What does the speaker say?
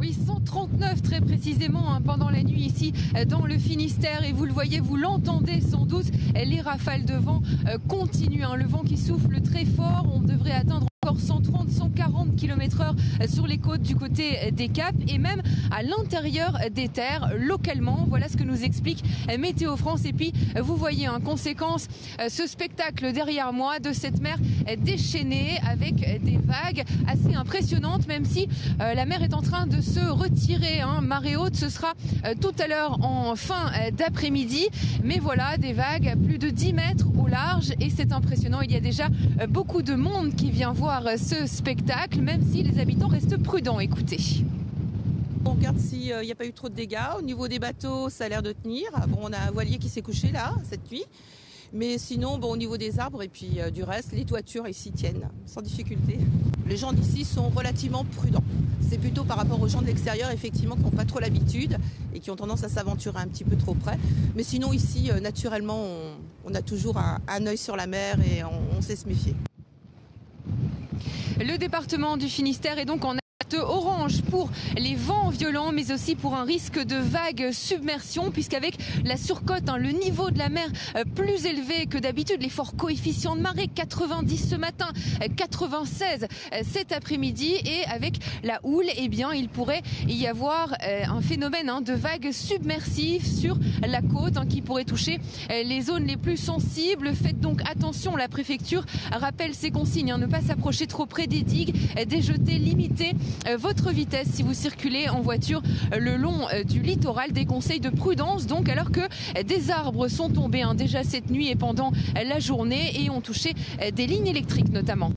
Oui, 139 très précisément pendant la nuit ici dans le Finistère, et vous le voyez, vous l'entendez sans doute, les rafales de vent continuent, le vent qui souffle très fort. On devrait atteindre encore 130-140 km/h sur les côtes du côté des Caps et même à l'intérieur des terres localement. Voilà ce que nous explique Météo France. Et puis vous voyez en conséquence ce spectacle derrière moi de cette mer déchaînée avec des vagues assez impressionnantes, même si la mer est en train de se retirer. Marée haute, ce sera tout à l'heure en fin d'après-midi. Mais voilà, des vagues plus de 10 mètres au large et c'est impressionnant. Il y a déjà beaucoup de monde qui vient voir ce spectacle, même si les habitants restent prudents. Écoutez. On regarde s'il n'y a pas eu trop de dégâts. Au niveau des bateaux, ça a l'air de tenir. Bon, on a un voilier qui s'est couché là, cette nuit. Mais sinon, bon, au niveau des arbres et puis du reste, les toitures ici tiennent sans difficulté. Les gens d'ici sont relativement prudents. C'est plutôt par rapport aux gens de l'extérieur, effectivement, qui n'ont pas trop l'habitude et qui ont tendance à s'aventurer un petit peu trop près. Mais sinon, ici, naturellement, on a toujours un œil sur la mer et on sait se méfier. Le département du Finistère est donc en alerte orange pour les vents violents, mais aussi pour un risque de vague submersion, puisqu'avec la surcote, le niveau de la mer plus élevé que d'habitude, les forts coefficients de marée, 90 ce matin, 96 cet après-midi, et avec la houle, eh bien, il pourrait y avoir un phénomène de vagues submersives sur la côte qui pourrait toucher les zones les plus sensibles. Faites donc attention, la préfecture rappelle ses consignes, ne pas s'approcher trop près des digues, des jetées, limiter votre vitesse si vous circulez en voiture le long du littoral. Des conseils de prudence donc, alors que des arbres sont tombés déjà cette nuit et pendant la journée et ont touché des lignes électriques notamment.